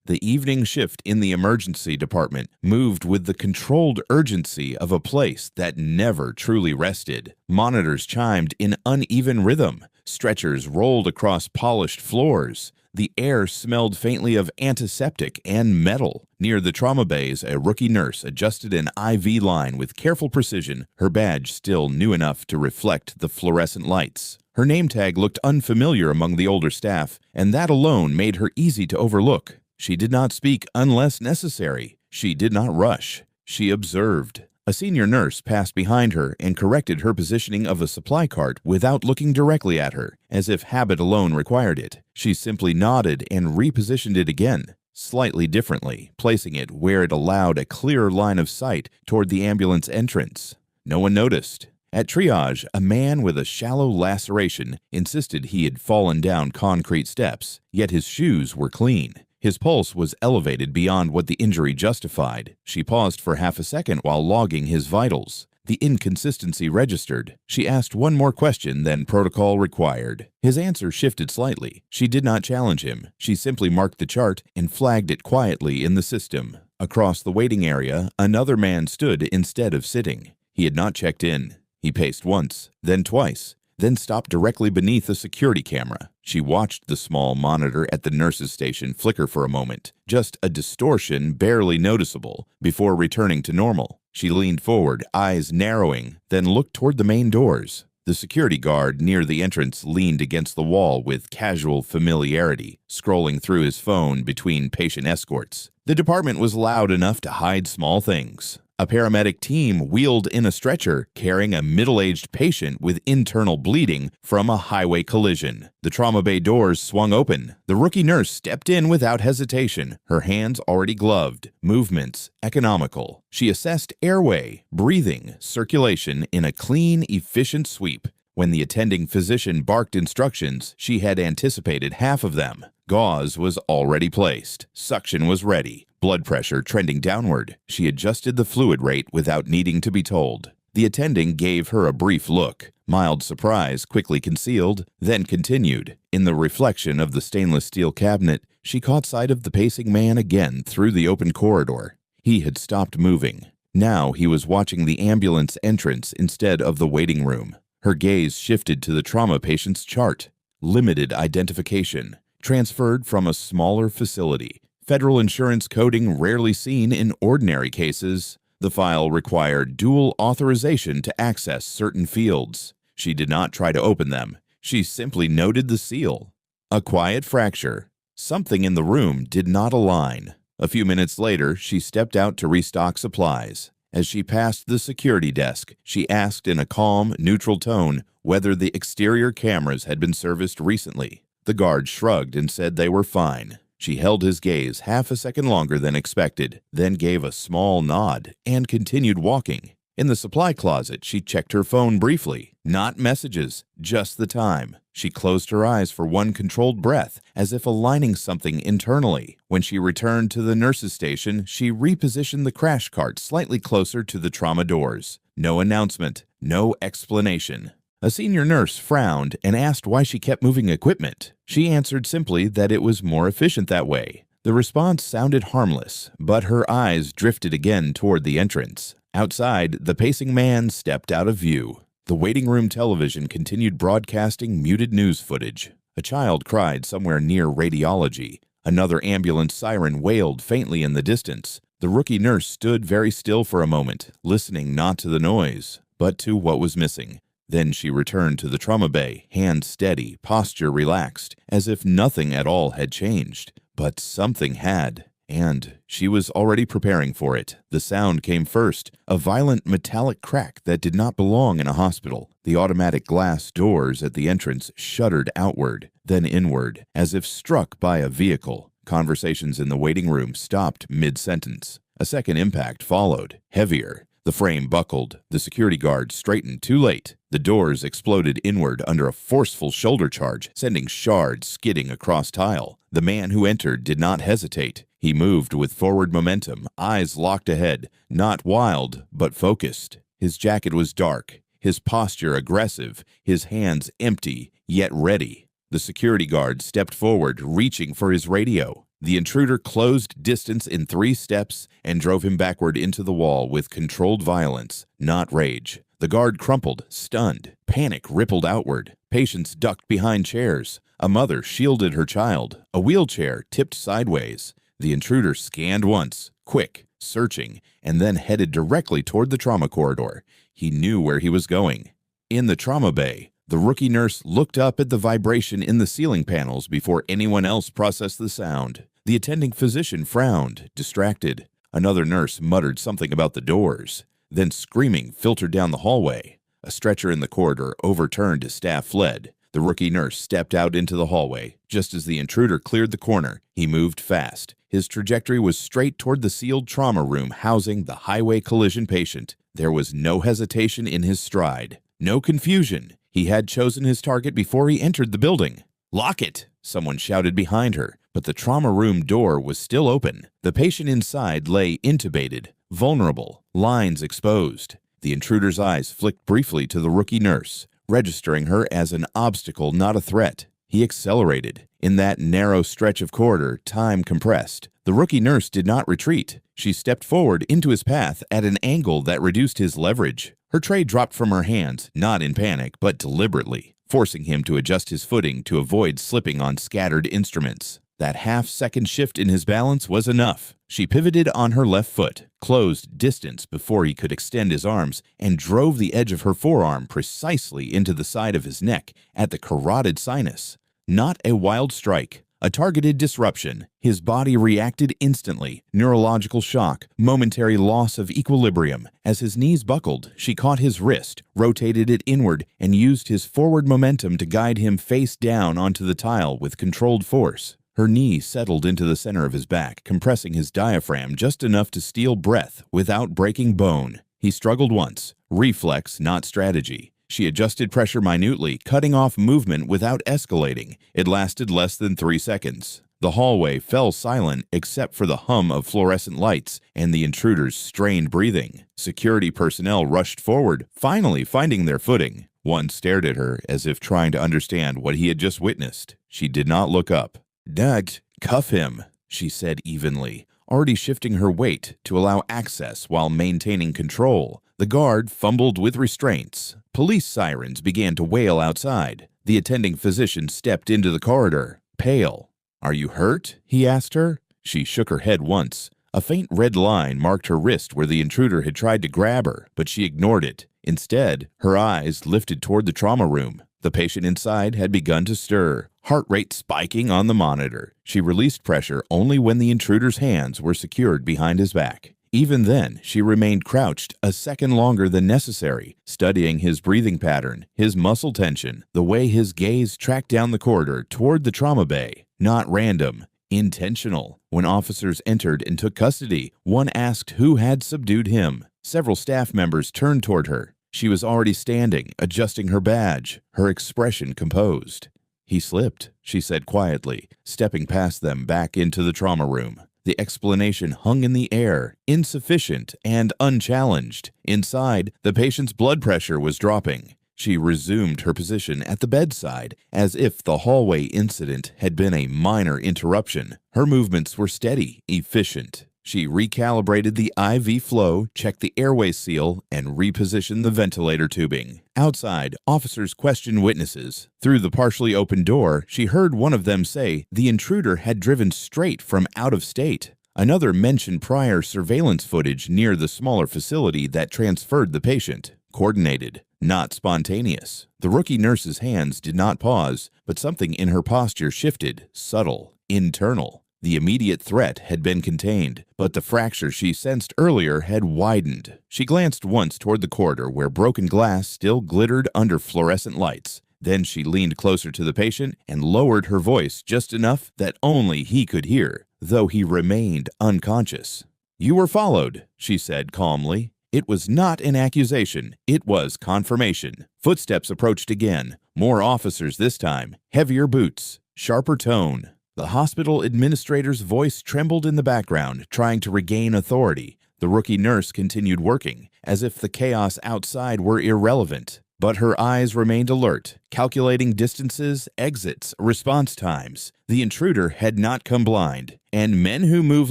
The evening shift in the emergency department moved with the controlled urgency of a place that never truly rested. Monitors chimed in uneven rhythm. Stretchers rolled across polished floors. The air smelled faintly of antiseptic and metal. Near the trauma bays, a rookie nurse adjusted an IV line with careful precision, her badge still new enough to reflect the fluorescent lights. Her name tag looked unfamiliar among the older staff, and that alone made her easy to overlook. She did not speak unless necessary. She did not rush. She observed. A senior nurse passed behind her and corrected her positioning of a supply cart without looking directly at her, as if habit alone required it. She simply nodded and repositioned it again, slightly differently, placing it where it allowed a clearer line of sight toward the ambulance entrance. No one noticed. At triage, a man with a shallow laceration insisted he had fallen down concrete steps, yet his shoes were clean. His pulse was elevated beyond what the injury justified. She paused for half a second while logging his vitals. The inconsistency registered. She asked one more question than protocol required. His answer shifted slightly. She did not challenge him. She simply marked the chart and flagged it quietly in the system. Across the waiting area, another man stood instead of sitting. He had not checked in. He paced once, then twice, then stopped directly beneath a security camera. She watched the small monitor at the nurse's station flicker for a moment, just a distortion barely noticeable, before returning to normal. She leaned forward, eyes narrowing, then looked toward the main doors. The security guard near the entrance leaned against the wall with casual familiarity, scrolling through his phone between patient escorts. The department was loud enough to hide small things. A paramedic team wheeled in a stretcher carrying a middle-aged patient with internal bleeding from a highway collision. The trauma bay doors swung open. The rookie nurse stepped in without hesitation, her hands already gloved, movements economical. She assessed airway, breathing, circulation in a clean, efficient sweep. When the attending physician barked instructions, she had anticipated half of them. Gauze was already placed. Suction was ready. Blood pressure trending downward. She adjusted the fluid rate without needing to be told. The attending gave her a brief look. Mild surprise quickly concealed, then continued. In the reflection of the stainless steel cabinet, she caught sight of the pacing man again through the open corridor. He had stopped moving. Now he was watching the ambulance entrance instead of the waiting room. Her gaze shifted to the trauma patient's chart. Limited identification. Transferred from a smaller facility. Federal insurance coding rarely seen in ordinary cases. The file required dual authorization to access certain fields. She did not try to open them. She simply noted the seal. A quiet fracture. Something in the room did not align. A few minutes later, she stepped out to restock supplies. As she passed the security desk, she asked in a calm, neutral tone whether the exterior cameras had been serviced recently. The guard shrugged and said they were fine. She held his gaze half a second longer than expected, then gave a small nod and continued walking. In the supply closet, she checked her phone briefly. Not messages, just the time. She closed her eyes for one controlled breath, as if aligning something internally. When she returned to the nurse's station, she repositioned the crash cart slightly closer to the trauma doors. No announcement, no explanation. A senior nurse frowned and asked why she kept moving equipment. She answered simply that it was more efficient that way. The response sounded harmless, but her eyes drifted again toward the entrance. Outside, the pacing man stepped out of view. The waiting room television continued broadcasting muted news footage. A child cried somewhere near radiology. Another ambulance siren wailed faintly in the distance. The rookie nurse stood very still for a moment, listening not to the noise, but to what was missing. Then she returned to the trauma bay, hands steady, posture relaxed, as if nothing at all had changed. But something had, and she was already preparing for it. The sound came first, a violent metallic crack that did not belong in a hospital. The automatic glass doors at the entrance shuddered outward, then inward, as if struck by a vehicle. Conversations in the waiting room stopped mid-sentence. A second impact followed, heavier. The frame buckled. The security guard straightened too late. The doors exploded inward under a forceful shoulder charge, sending shards skidding across tile. The man who entered did not hesitate. He moved with forward momentum, eyes locked ahead, not wild, but focused. His jacket was dark, his posture aggressive, his hands empty, yet ready. The security guard stepped forward, reaching for his radio. The intruder closed distance in 3 steps and drove him backward into the wall with controlled violence, not rage. The guard crumpled, stunned. Panic rippled outward. Patients ducked behind chairs. A mother shielded her child. A wheelchair tipped sideways. The intruder scanned once, quick, searching, and then headed directly toward the trauma corridor. He knew where he was going. In the trauma bay, the rookie nurse looked up at the vibration in the ceiling panels before anyone else processed the sound. The attending physician frowned, distracted. Another nurse muttered something about the doors. Then screaming filtered down the hallway. A stretcher in the corridor overturned as staff fled. The rookie nurse stepped out into the hallway. Just as the intruder cleared the corner, he moved fast. His trajectory was straight toward the sealed trauma room housing the highway collision patient. There was no hesitation in his stride. No confusion. He had chosen his target before he entered the building. "Lock it!" someone shouted behind her, but the trauma room door was still open. The patient inside lay intubated, vulnerable, lines exposed. The intruder's eyes flicked briefly to the rookie nurse, registering her as an obstacle, not a threat. He accelerated. In that narrow stretch of corridor, time compressed. The rookie nurse did not retreat. She stepped forward into his path at an angle that reduced his leverage. Her tray dropped from her hands, not in panic, but deliberately, forcing him to adjust his footing to avoid slipping on scattered instruments. That half-second shift in his balance was enough. She pivoted on her left foot, closed distance before he could extend his arms, and drove the edge of her forearm precisely into the side of his neck at the carotid sinus. Not a wild strike, a targeted disruption. His body reacted instantly. Neurological shock, momentary loss of equilibrium. As his knees buckled, she caught his wrist, rotated it inward, and used his forward momentum to guide him face down onto the tile with controlled force. Her knee settled into the center of his back, compressing his diaphragm just enough to steal breath without breaking bone. He struggled once. Reflex, not strategy. She adjusted pressure minutely, cutting off movement without escalating. It lasted less than 3 seconds. The hallway fell silent except for the hum of fluorescent lights and the intruder's strained breathing. Security personnel rushed forward, finally finding their footing. One stared at her as if trying to understand what he had just witnessed. She did not look up. "Dad, cuff him," she said evenly, already shifting her weight to allow access while maintaining control. The guard fumbled with restraints. Police sirens began to wail outside. The attending physician stepped into the corridor, pale. "Are you hurt?" he asked her. She shook her head once. A faint red line marked her wrist where the intruder had tried to grab her, but she ignored it. Instead, her eyes lifted toward the trauma room. The patient inside had begun to stir, heart rate spiking on the monitor. She released pressure only when the intruder's hands were secured behind his back. Even then, she remained crouched a second longer than necessary, studying his breathing pattern, his muscle tension, the way his gaze tracked down the corridor toward the trauma bay. Not random, intentional. When officers entered and took custody, one asked who had subdued him. Several staff members turned toward her. She was already standing, adjusting her badge, her expression composed. "He slipped," she said quietly, stepping past them back into the trauma room. The explanation hung in the air, insufficient and unchallenged. Inside, the patient's blood pressure was dropping. She resumed her position at the bedside, as if the hallway incident had been a minor interruption. Her movements were steady, efficient. She recalibrated the IV flow, checked the airway seal, and repositioned the ventilator tubing. Outside, officers questioned witnesses. Through the partially open door, she heard one of them say the intruder had driven straight from out of state. Another mentioned prior surveillance footage near the smaller facility that transferred the patient. Coordinated, not spontaneous. The rookie nurse's hands did not pause, but something in her posture shifted, subtle, internal. The immediate threat had been contained, but the fracture she sensed earlier had widened. She glanced once toward the corridor where broken glass still glittered under fluorescent lights. Then she leaned closer to the patient and lowered her voice just enough that only he could hear, though he remained unconscious. "You were followed," she said calmly. It was not an accusation, it was confirmation. Footsteps approached again, more officers this time, heavier boots, sharper tone. The hospital administrator's voice trembled in the background, trying to regain authority. The rookie nurse continued working, as if the chaos outside were irrelevant. But her eyes remained alert, calculating distances, exits, response times. The intruder had not come blind, and men who move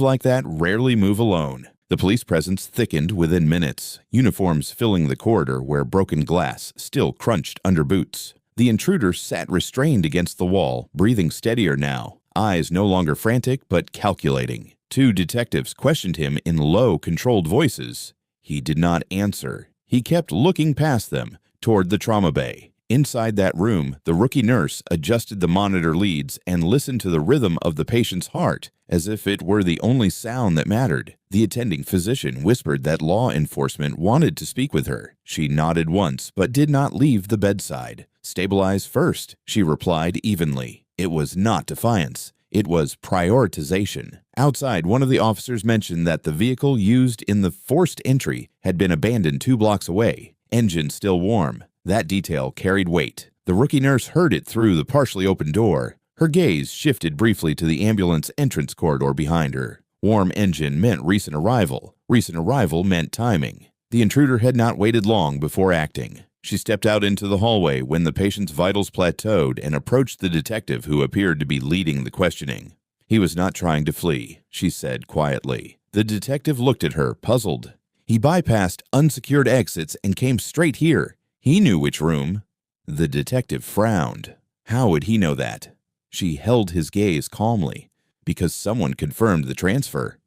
like that rarely move alone. The police presence thickened within minutes, uniforms filling the corridor where broken glass still crunched under boots. The intruder sat restrained against the wall, breathing steadier now, eyes no longer frantic but calculating. Two detectives questioned him in low, controlled voices. He did not answer. He kept looking past them, toward the trauma bay. Inside that room, the rookie nurse adjusted the monitor leads and listened to the rhythm of the patient's heart, as if it were the only sound that mattered. The attending physician whispered that law enforcement wanted to speak with her. She nodded once, but did not leave the bedside. "Stabilize first," she replied evenly. It was not defiance. It was prioritization. Outside, one of the officers mentioned that the vehicle used in the forced entry had been abandoned 2 blocks away. Engine still warm. That detail carried weight. The rookie nurse heard it through the partially open door. Her gaze shifted briefly to the ambulance entrance corridor behind her. Warm engine meant recent arrival. Recent arrival meant timing. The intruder had not waited long before acting. She stepped out into the hallway when the patient's vitals plateaued and approached the detective who appeared to be leading the questioning. "He was not trying to flee," she said quietly. The detective looked at her, puzzled. "He bypassed unsecured exits and came straight here. He knew which room." The detective frowned. How would he know that? She held his gaze calmly. Because someone confirmed the transfer.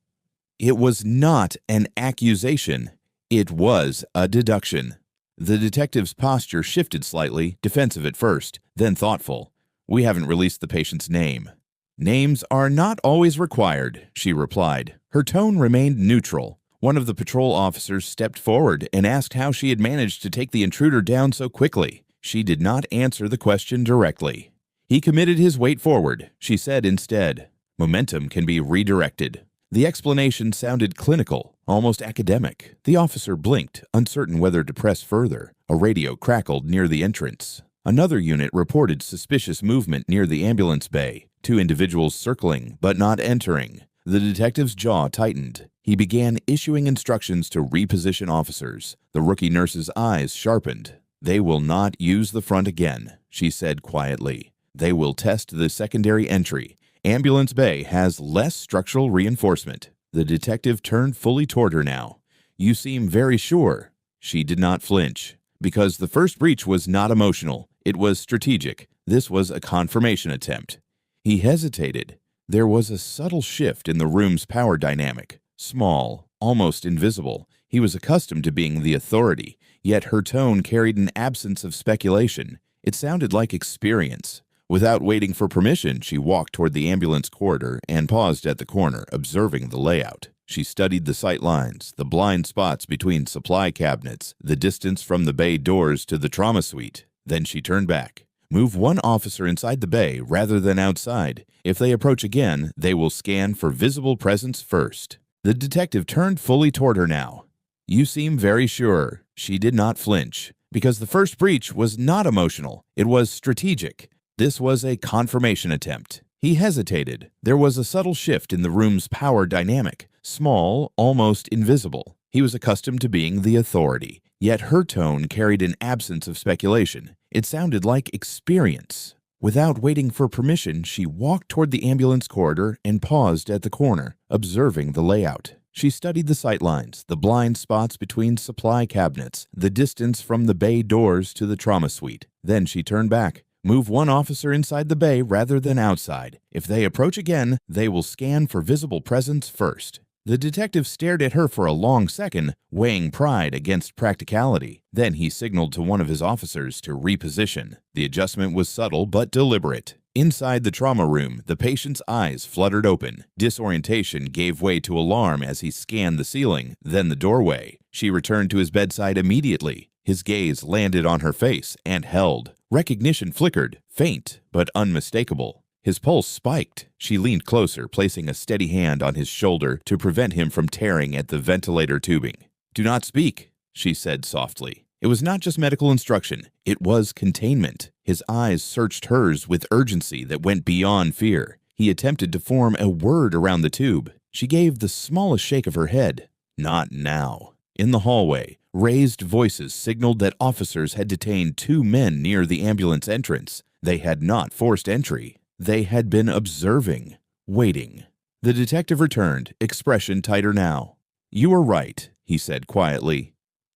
It was not an accusation. It was a deduction. The detective's posture shifted slightly, defensive at first, then thoughtful. "We haven't released the patient's name." "Names are not always required," she replied. Her tone remained neutral. One of the patrol officers stepped forward and asked how she had managed to take the intruder down so quickly. She did not answer the question directly. "He committed his weight forward," she said instead. "Momentum can be redirected." The explanation sounded clinical, almost academic. The officer blinked, uncertain whether to press further. A radio crackled near the entrance. Another unit reported suspicious movement near the ambulance bay. 2 individuals circling, but not entering. The detective's jaw tightened. He began issuing instructions to reposition officers. The rookie nurse's eyes sharpened. "They will not use the front again," she said quietly. "They will test the secondary entry. Ambulance bay has less structural reinforcement." The detective turned fully toward her now. "You seem very sure." She did not flinch. Because the first breach was not emotional. It was strategic. This was a confirmation attempt. He hesitated. There was a subtle shift in the room's power dynamic. Small, almost invisible. He was accustomed to being the authority, yet her tone carried an absence of speculation. It sounded like experience. Without waiting for permission, she walked toward the ambulance corridor and paused at the corner, observing the layout. She studied the sight lines, the blind spots between supply cabinets, the distance from the bay doors to the trauma suite. Then she turned back. "Move 1 officer inside the bay rather than outside. If they approach again, they will scan for visible presence first." The detective turned fully toward her now. "You seem very sure." She did not flinch. Because the first breach was not emotional. It was strategic. This was a confirmation attempt. He hesitated. There was a subtle shift in the room's power dynamic. Small, almost invisible. He was accustomed to being the authority. Yet her tone carried an absence of speculation. It sounded like experience. Without waiting for permission, she walked toward the ambulance corridor and paused at the corner, observing the layout. She studied the sightlines, the blind spots between supply cabinets, the distance from the bay doors to the trauma suite. Then she turned back. "Move 1 officer inside the bay rather than outside. If they approach again, they will scan for visible presence first." The detective stared at her for a long second, weighing pride against practicality. Then he signaled to one of his officers to reposition. The adjustment was subtle but deliberate. Inside the trauma room, the patient's eyes fluttered open. Disorientation gave way to alarm as he scanned the ceiling, then the doorway. She returned to his bedside immediately. His gaze landed on her face and held. Recognition flickered, faint but unmistakable. His pulse spiked. She leaned closer, placing a steady hand on his shoulder to prevent him from tearing at the ventilator tubing. "Do not speak," she said softly. It was not just medical instruction. It was containment. His eyes searched hers with urgency that went beyond fear. He attempted to form a word around the tube. She gave the smallest shake of her head. "Not now." In the hallway, Raised voices signaled that officers had detained 2 men near the ambulance entrance. They had not forced entry. They had been observing, waiting. The detective returned, expression tighter now. "You were right," he said quietly.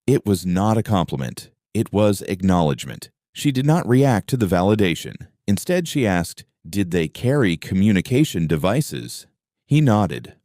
It was not a compliment. It was acknowledgement. She did not react to the validation. Instead, she asked, "Did they carry communication devices?" He nodded.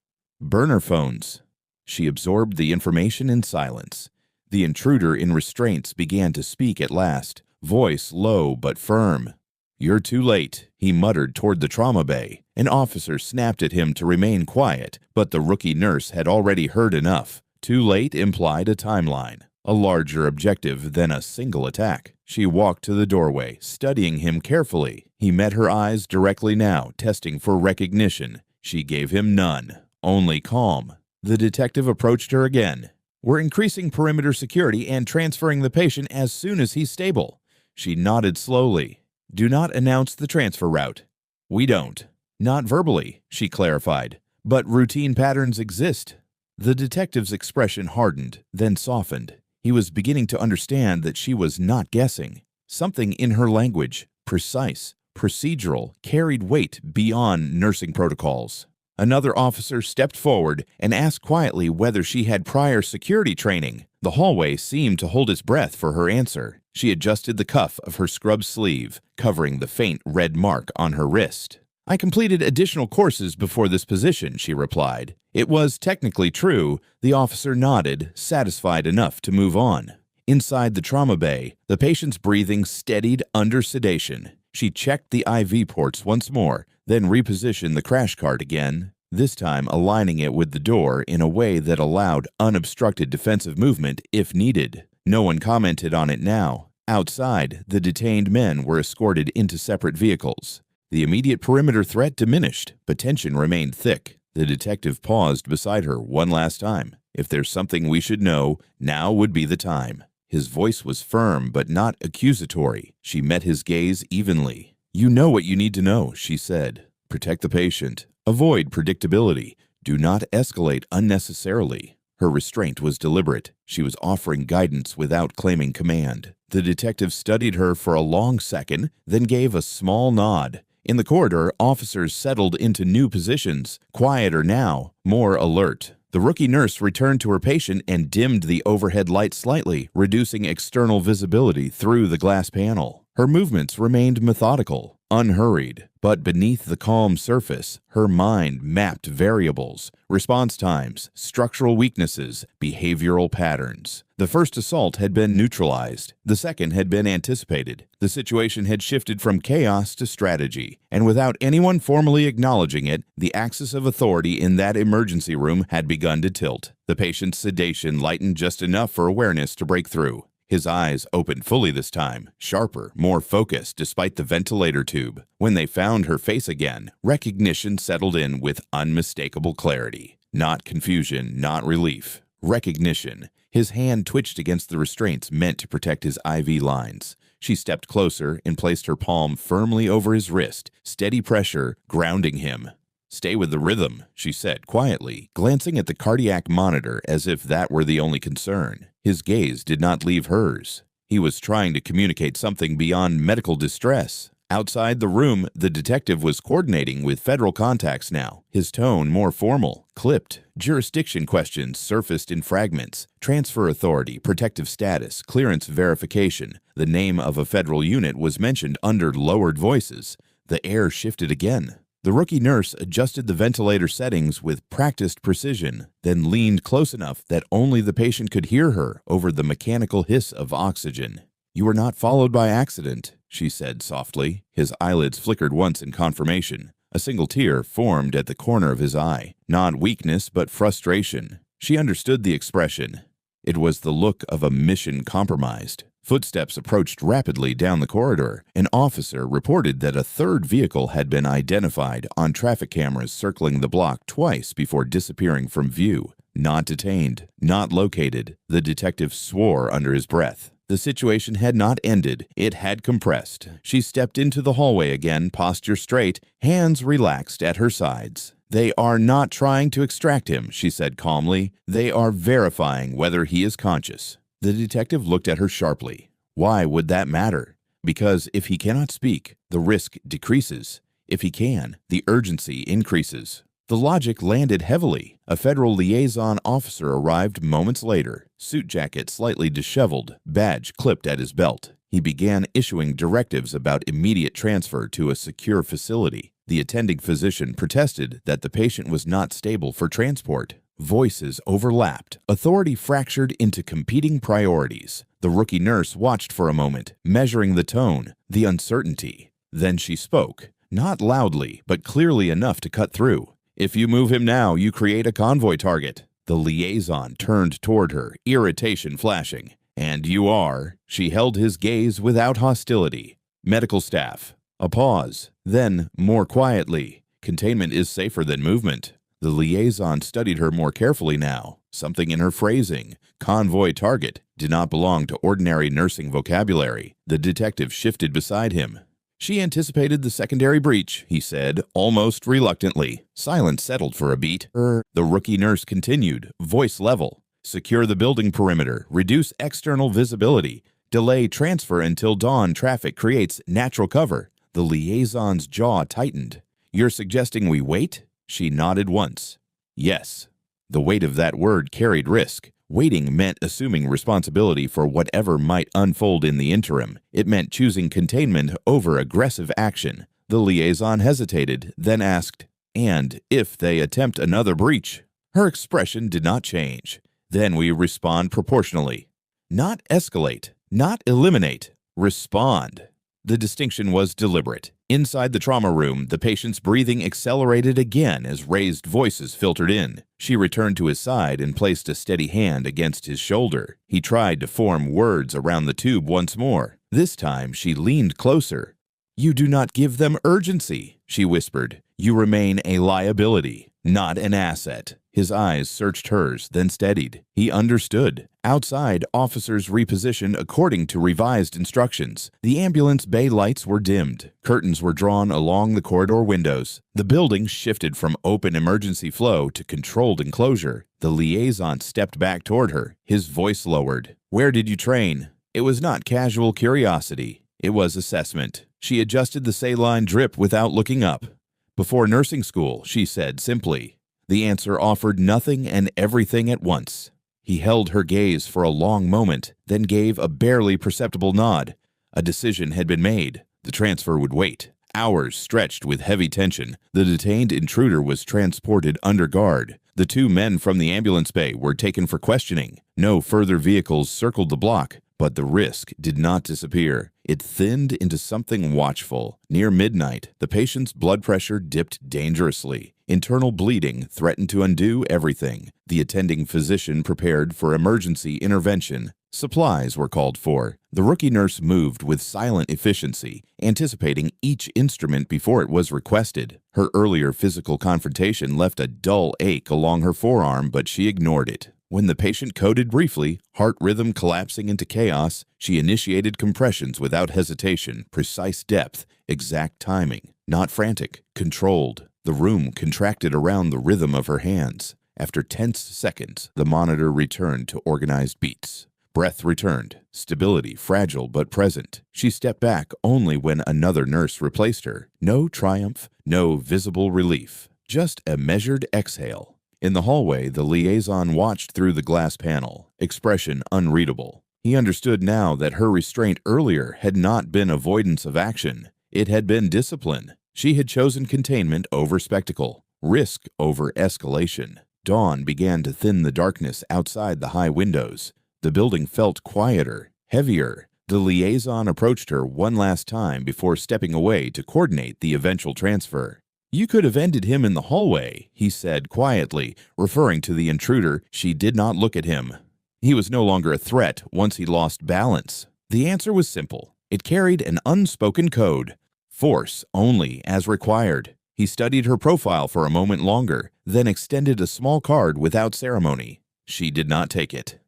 "Burner phones." She absorbed the information in silence. The intruder in restraints began to speak at last, voice low but firm. "You're too late," he muttered toward the trauma bay. An officer snapped at him to remain quiet, but the rookie nurse had already heard enough. Too late implied a timeline, a larger objective than a single attack. She walked to the doorway, studying him carefully. He met her eyes directly now, testing for recognition. She gave him none, only calm. The detective approached her again. "We're increasing perimeter security and transferring the patient as soon as he's stable." She nodded slowly. "Do not announce the transfer route." "We don't." "Not verbally," she clarified. "But routine patterns exist." The detective's expression hardened, then softened. He was beginning to understand that she was not guessing. Something in her language, precise, procedural, carried weight beyond nursing protocols. Another officer stepped forward and asked quietly whether she had prior security training. The hallway seemed to hold its breath for her answer. She adjusted the cuff of her scrub sleeve, covering the faint red mark on her wrist. "I completed additional courses before this position," she replied. It was technically true. The officer nodded, satisfied enough to move on. Inside the trauma bay, the patient's breathing steadied under sedation. She checked the IV ports once more, then repositioned the crash cart again, this time aligning it with the door in a way that allowed unobstructed defensive movement if needed. No one commented on it now. Outside, the detained men were escorted into separate vehicles. The immediate perimeter threat diminished, but tension remained thick. The detective paused beside her one last time. "If there's something we should know, now would be the time." His voice was firm but not accusatory. She met his gaze evenly. "You know what you need to know," she said. "Protect the patient. Avoid predictability. Do not escalate unnecessarily." Her restraint was deliberate. She was offering guidance without claiming command. The detective studied her for a long second, then gave a small nod. In the corridor, officers settled into new positions, quieter now, more alert. The rookie nurse returned to her patient and dimmed the overhead light slightly, reducing external visibility through the glass panel. Her movements remained methodical, unhurried, but beneath the calm surface, her mind mapped variables, response times, structural weaknesses, behavioral patterns. The first assault had been neutralized. The second had been anticipated. The situation had shifted from chaos to strategy, and without anyone formally acknowledging it, the axis of authority in that emergency room had begun to tilt. The patient's sedation lightened just enough for awareness to break through. His eyes opened fully this time, sharper, more focused despite the ventilator tube. When they found her face again, recognition settled in with unmistakable clarity. Not confusion, not relief. Recognition. His hand twitched against the restraints meant to protect his IV lines. She stepped closer and placed her palm firmly over his wrist, steady pressure, grounding him. "Stay with the rhythm," she said quietly, glancing at the cardiac monitor as if that were the only concern. His gaze did not leave hers. He was trying to communicate something beyond medical distress. Outside the room, the detective was coordinating with federal contacts now, his tone more formal, clipped. Jurisdiction questions surfaced in fragments. Transfer authority, protective status, clearance verification. The name of a federal unit was mentioned under lowered voices. The air shifted again. The rookie nurse adjusted the ventilator settings with practiced precision, then leaned close enough that only the patient could hear her over the mechanical hiss of oxygen. "You were not followed by accident," she said softly. His eyelids flickered once in confirmation. A single tear formed at the corner of his eye. Not weakness, but frustration. She understood the expression. It was the look of a mission compromised. Footsteps approached rapidly down the corridor. An officer reported that a third vehicle had been identified on traffic cameras circling the block twice before disappearing from view. Not detained, not located. The detective swore under his breath. The situation had not ended. It had compressed. She stepped into the hallway again, posture straight, hands relaxed at her sides. "They are not trying to extract him," she said calmly. "They are verifying whether he is conscious." The detective looked at her sharply. Why would that matter? Because if he cannot speak, the risk decreases. If he can, the urgency increases. The logic landed heavily. A federal liaison officer arrived moments later, suit jacket slightly disheveled, badge clipped at his belt. He began issuing directives about immediate transfer to a secure facility. The attending physician protested that the patient was not stable for transport. Voices overlapped. Authority fractured into competing priorities. The rookie nurse watched for a moment, measuring the tone, the uncertainty. Then she spoke, not loudly, but clearly enough to cut through. If you move him now, you create a convoy target. The liaison turned toward her, irritation flashing. And you are. She held his gaze without hostility. Medical staff. A pause. Then, more quietly, containment is safer than movement. The liaison studied her more carefully now. Something in her phrasing, convoy target, did not belong to ordinary nursing vocabulary. The detective shifted beside him. She anticipated the secondary breach, he said, almost reluctantly. Silence settled for a beat. The rookie nurse continued, voice level. Secure the building perimeter, reduce external visibility, delay transfer until dawn traffic creates natural cover. The liaison's jaw tightened. You're suggesting we wait? She nodded once. Yes. The weight of that word carried risk. Waiting meant assuming responsibility for whatever might unfold in the interim. It meant choosing containment over aggressive action. The liaison hesitated, then asked, "And if they attempt another breach?" Her expression did not change. Then we respond proportionally. Not escalate, not eliminate, respond. The distinction was deliberate. Inside the trauma room, the patient's breathing accelerated again as raised voices filtered in. She returned to his side and placed a steady hand against his shoulder. He tried to form words around the tube once more. This time, she leaned closer. "You do not give them urgency," she whispered. "You remain a liability, not an asset." His eyes searched hers, then steadied. He understood. Outside, officers repositioned according to revised instructions. The ambulance bay lights were dimmed. Curtains were drawn along the corridor windows. The building shifted from open emergency flow to controlled enclosure. The liaison stepped back toward her, his voice lowered. "Where did you train?" It was not casual curiosity. It was assessment. She adjusted the saline drip without looking up. "Before nursing school," she said simply. The answer offered nothing and everything at once. He held her gaze for a long moment, then gave a barely perceptible nod. A decision had been made. The transfer would wait. Hours stretched with heavy tension. The detained intruder was transported under guard. The two men from the ambulance bay were taken for questioning. No further vehicles circled the block, but the risk did not disappear. It thinned into something watchful. Near midnight, the patient's blood pressure dipped dangerously. Internal bleeding threatened to undo everything. The attending physician prepared for emergency intervention. Supplies were called for. The rookie nurse moved with silent efficiency, anticipating each instrument before it was requested. Her earlier physical confrontation left a dull ache along her forearm, but she ignored it. When the patient coded briefly, heart rhythm collapsing into chaos, she initiated compressions without hesitation, precise depth, exact timing. Not frantic, controlled. The room contracted around the rhythm of her hands. After tense seconds, the monitor returned to organized beats. Breath returned, stability fragile but present. She stepped back only when another nurse replaced her. No triumph, no visible relief, just a measured exhale. In the hallway, the liaison watched through the glass panel, expression unreadable. He understood now that her restraint earlier had not been avoidance of action. It had been discipline. She had chosen containment over spectacle, risk over escalation. Dawn began to thin the darkness outside the high windows. The building felt quieter, heavier. The liaison approached her one last time before stepping away to coordinate the eventual transfer. "You could have ended him in the hallway," he said quietly, referring to the intruder. She did not look at him. He was no longer a threat once he lost balance. The answer was simple. It carried an unspoken code. Force only as required. He studied her profile for a moment longer, then extended a small card without ceremony. She did not take it.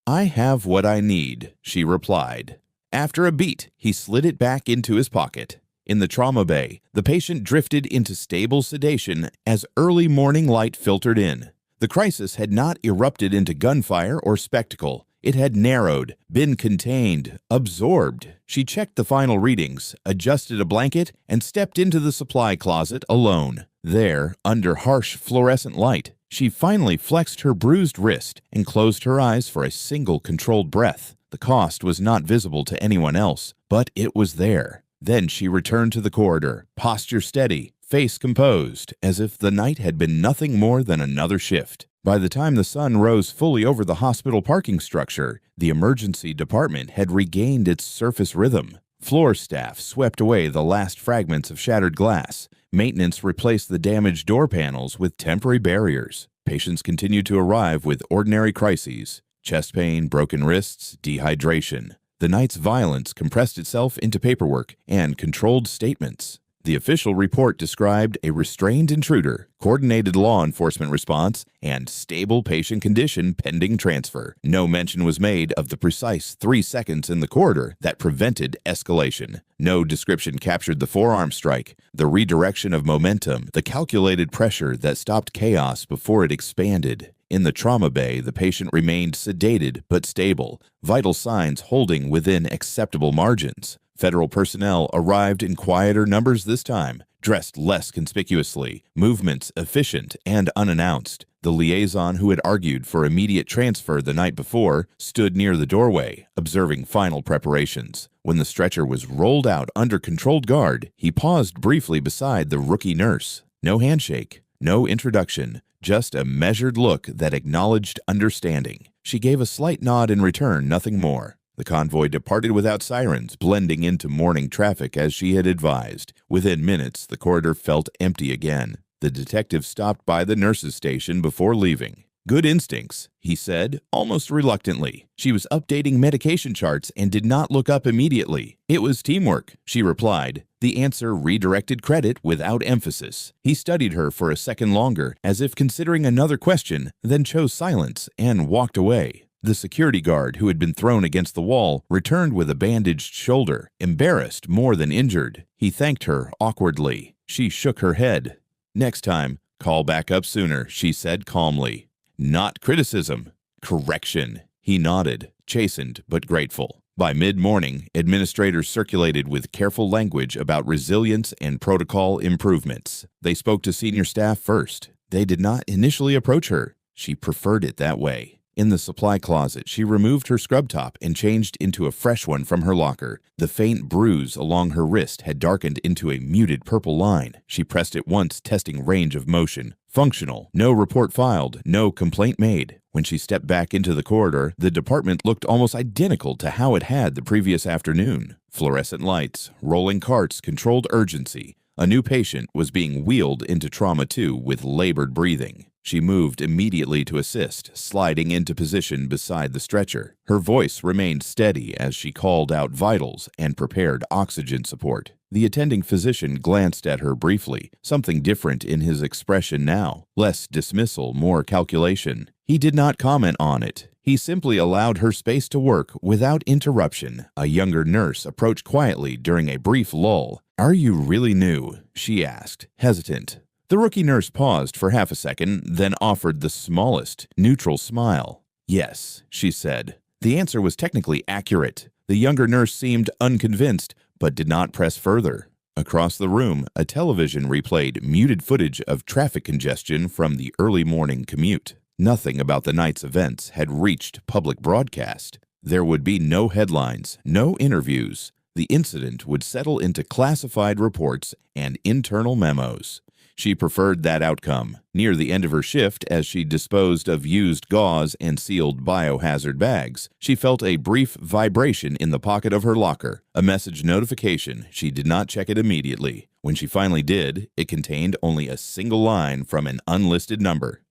"I have what I need," she replied. After a beat, he slid it back into his pocket. In the trauma bay, the patient drifted into stable sedation as early morning light filtered in. The crisis had not erupted into gunfire or spectacle. It had narrowed, been contained, absorbed. She checked the final readings, adjusted a blanket, and stepped into the supply closet alone. There, under harsh fluorescent light, she finally flexed her bruised wrist and closed her eyes for a single controlled breath. The cost was not visible to anyone else, but it was there. Then she returned to the corridor, posture steady, face composed, as if the night had been nothing more than another shift. By the time the sun rose fully over the hospital parking structure, the emergency department had regained its surface rhythm. Floor staff swept away the last fragments of shattered glass. Maintenance replaced the damaged door panels with temporary barriers. Patients continued to arrive with ordinary crises: chest pain, broken wrists, dehydration. The night's violence compressed itself into paperwork and controlled statements. The official report described a restrained intruder, coordinated law enforcement response, and stable patient condition pending transfer. No mention was made of the precise 3 seconds in the corridor that prevented escalation. No description captured the forearm strike, the redirection of momentum, the calculated pressure that stopped chaos before it expanded. In the trauma bay, the patient remained sedated but stable, vital signs holding within acceptable margins. Federal personnel arrived in quieter numbers this time, dressed less conspicuously, movements efficient and unannounced. The liaison who had argued for immediate transfer the night before stood near the doorway, observing final preparations. When the stretcher was rolled out under controlled guard, he paused briefly beside the rookie nurse. No handshake, no introduction, just a measured look that acknowledged understanding. She gave a slight nod in return, nothing more. The convoy departed without sirens, blending into morning traffic as she had advised. Within minutes, the corridor felt empty again. The detective stopped by the nurse's station before leaving. "Good instincts," he said, almost reluctantly. She was updating medication charts and did not look up immediately. "It was teamwork," she replied. The answer redirected credit without emphasis. He studied her for a second longer, as if considering another question, then chose silence and walked away. The security guard, who had been thrown against the wall, returned with a bandaged shoulder, embarrassed more than injured. He thanked her awkwardly. She shook her head. "Next time, call back up sooner," she said calmly. "Not criticism, correction." He nodded, chastened but grateful. By mid-morning, administrators circulated with careful language about resilience and protocol improvements. They spoke to senior staff first. They did not initially approach her. She preferred it that way. In the supply closet, she removed her scrub top and changed into a fresh one from her locker. The faint bruise along her wrist had darkened into a muted purple line. She pressed it once, testing range of motion. Functional. No report filed. No complaint made. When she stepped back into the corridor, the department looked almost identical to how it had the previous afternoon. Fluorescent lights, rolling carts, controlled urgency. A new patient was being wheeled into Trauma 2 with labored breathing. She moved immediately to assist, sliding into position beside the stretcher. Her voice remained steady as she called out vitals and prepared oxygen support. The attending physician glanced at her briefly, something different in his expression now. Less dismissal, more calculation. He did not comment on it. He simply allowed her space to work without interruption. A younger nurse approached quietly during a brief lull. "Are you really new?" she asked, hesitant. The rookie nurse paused for half a second, then offered the smallest, neutral smile. "Yes," she said. The answer was technically accurate. The younger nurse seemed unconvinced, but did not press further. Across the room, a television replayed muted footage of traffic congestion from the early morning commute. Nothing about the night's events had reached public broadcast. There would be no headlines, no interviews. The incident would settle into classified reports and internal memos. She preferred that outcome. Near the end of her shift, as she disposed of used gauze and sealed biohazard bags, she felt a brief vibration in the pocket of her locker, a message notification. She did not check it immediately. When she finally did, it contained only a single line from an unlisted number.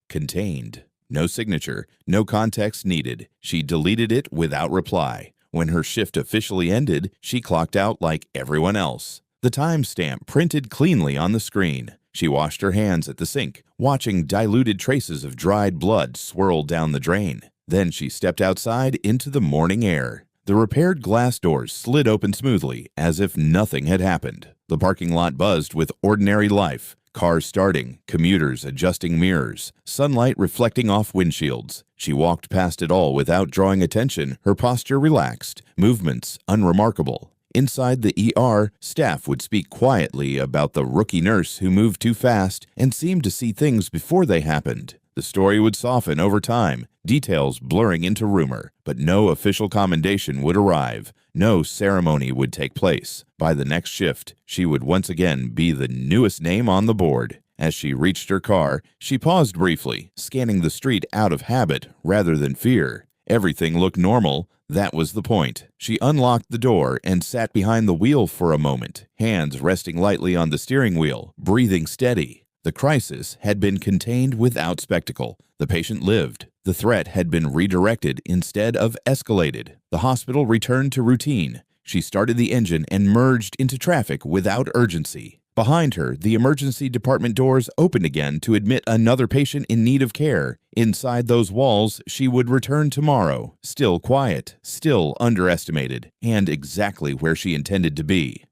Contained. No signature, no context needed. She deleted it without reply. When her shift officially ended, she clocked out like everyone else. The timestamp printed cleanly on the screen. She washed her hands at the sink, watching diluted traces of dried blood swirl down the drain. Then she stepped outside into the morning air. The repaired glass doors slid open smoothly, as if nothing had happened. The parking lot buzzed with ordinary life. Cars starting, commuters adjusting mirrors, sunlight reflecting off windshields. She walked past it all without drawing attention, her posture relaxed, movements unremarkable. Inside the ER, staff would speak quietly about the rookie nurse who moved too fast and seemed to see things before they happened. The story would soften over time, details blurring into rumor, but no official commendation would arrive. No ceremony would take place. By the next shift, she would once again be the newest name on the board. As she reached her car, she paused briefly, scanning the street out of habit rather than fear. Everything looked normal. That was the point. She unlocked the door and sat behind the wheel for a moment, hands resting lightly on the steering wheel, breathing steady. The crisis had been contained without spectacle. The patient lived. The threat had been redirected instead of escalated. The hospital returned to routine. She started the engine and merged into traffic without urgency. Behind her, the emergency department doors opened again to admit another patient in need of care. Inside those walls, she would return tomorrow, still quiet, still underestimated, and exactly where she intended to be.